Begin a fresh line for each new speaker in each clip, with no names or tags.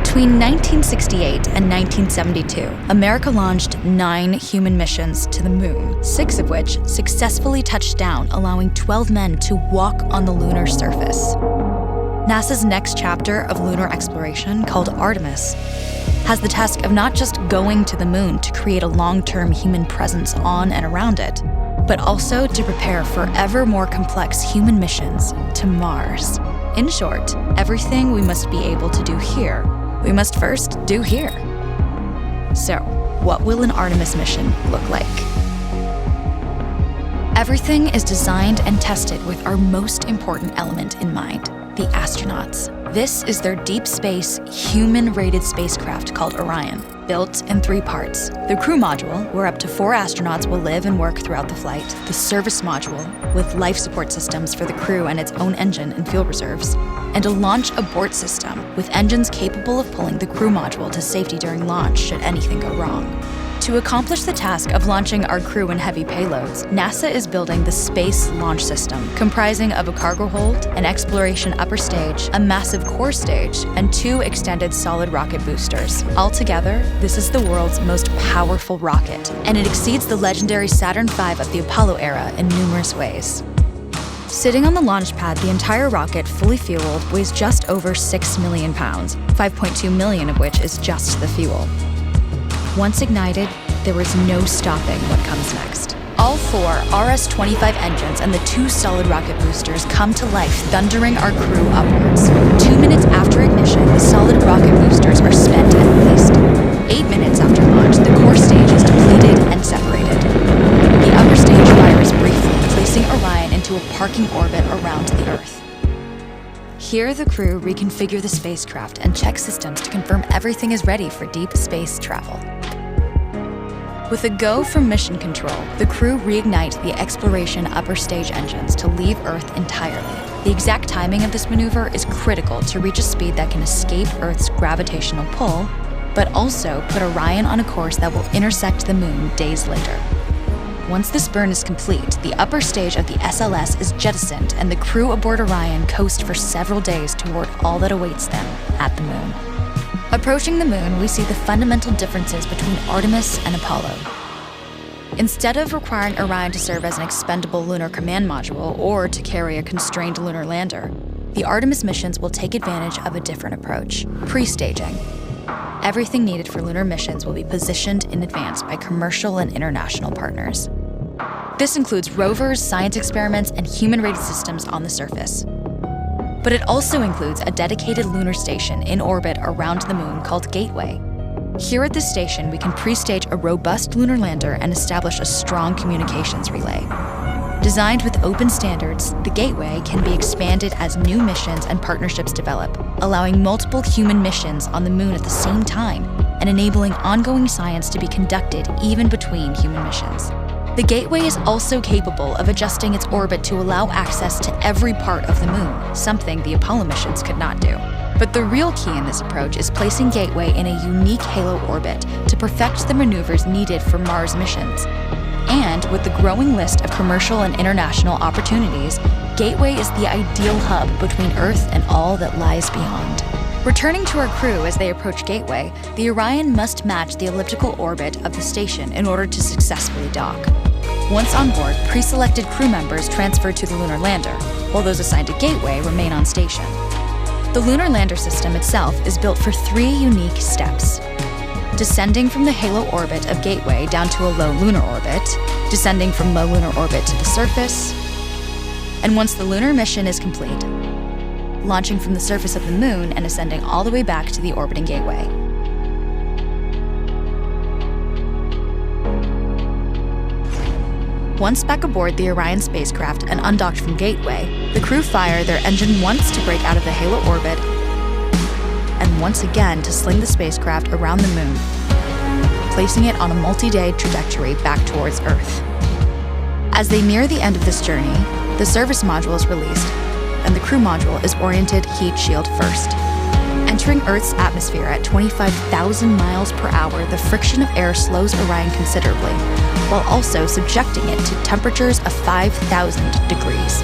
Between 1968 and 1972, America launched 9 human missions to the moon, 6 of which successfully touched down, allowing 12 men to walk on the lunar surface. NASA's next chapter of lunar exploration, called Artemis, has the task of not just going to the moon to create a long-term human presence on and around it, but also to prepare for ever more complex human missions to Mars. In short, everything we must be able to do here, we must first do here. So, what will an Artemis mission look like? Everything is designed and tested with our most important element in mind, the astronauts. This is their deep space, human-rated spacecraft called Orion, built in 3 parts. The crew module, where up to 4 astronauts will live and work throughout the flight. The service module, with life support systems for the crew and its own engine and fuel reserves. And a launch abort system, with engines capable of pulling the crew module to safety during launch should anything go wrong. To accomplish the task of launching our crew and heavy payloads, NASA is building the Space Launch System, comprising of a cargo hold, an exploration upper stage, a massive core stage, and 2 extended solid rocket boosters. Altogether, this is the world's most powerful rocket, and it exceeds the legendary Saturn V of the Apollo era in numerous ways. Sitting on the launch pad, the entire rocket, fully fueled, weighs just over 6 million pounds, 5.2 million of which is just the fuel. Once ignited, there is no stopping what comes next. All 4 RS-25 engines and the 2 solid rocket boosters come to life, thundering our crew upwards. 2 minutes after ignition, the solid rocket boosters are spent and released. 8 minutes after launch, the core stage is depleted and separated. The upper stage fires briefly, placing Orion into a parking orbit around the Earth. Here, the crew reconfigure the spacecraft and check systems to confirm everything is ready for deep space travel. With a go from mission control, the crew reignite the exploration upper stage engines to leave Earth entirely. The exact timing of this maneuver is critical to reach a speed that can escape Earth's gravitational pull, but also put Orion on a course that will intersect the moon days later. Once this burn is complete, the upper stage of the SLS is jettisoned and the crew aboard Orion coast for several days toward all that awaits them at the moon. Approaching the moon, we see the fundamental differences between Artemis and Apollo. Instead of requiring Orion to serve as an expendable lunar command module or to carry a constrained lunar lander, the Artemis missions will take advantage of a different approach: pre-staging. Everything needed for lunar missions will be positioned in advance by commercial and international partners. This includes rovers, science experiments, and human-rated systems on the surface. But it also includes a dedicated lunar station in orbit around the moon called Gateway. Here at this station, we can pre-stage a robust lunar lander and establish a strong communications relay. Designed with open standards, the Gateway can be expanded as new missions and partnerships develop, allowing multiple human missions on the moon at the same time and enabling ongoing science to be conducted even between human missions. The Gateway is also capable of adjusting its orbit to allow access to every part of the moon, something the Apollo missions could not do. But the real key in this approach is placing Gateway in a unique halo orbit to perfect the maneuvers needed for Mars missions. And with the growing list of commercial and international opportunities, Gateway is the ideal hub between Earth and all that lies beyond. Returning to our crew as they approach Gateway, the Orion must match the elliptical orbit of the station in order to successfully dock. Once on board, pre-selected crew members transfer to the lunar lander, while those assigned to Gateway remain on station. The lunar lander system itself is built for 3 unique steps: descending from the halo orbit of Gateway down to a low lunar orbit, descending from low lunar orbit to the surface, and once the lunar mission is complete, launching from the surface of the moon and ascending all the way back to the orbiting Gateway. Once back aboard the Orion spacecraft and undocked from Gateway, the crew fire their engine once to break out of the halo orbit and once again to sling the spacecraft around the moon, placing it on a multi-day trajectory back towards Earth. As they near the end of this journey, the service module is released, and the crew module is oriented heat shield first. Entering Earth's atmosphere at 25,000 miles per hour, the friction of air slows Orion considerably, while also subjecting it to temperatures of 5,000 degrees.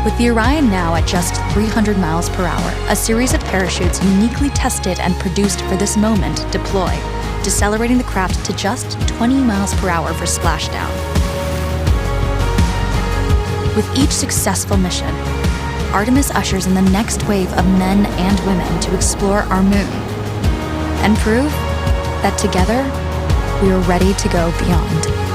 With the Orion now at just 300 miles per hour, a series of parachutes uniquely tested and produced for this moment deploy, decelerating the craft to just 20 miles per hour for splashdown. With each successful mission, Artemis ushers in the next wave of men and women to explore our moon and prove that together we are ready to go beyond.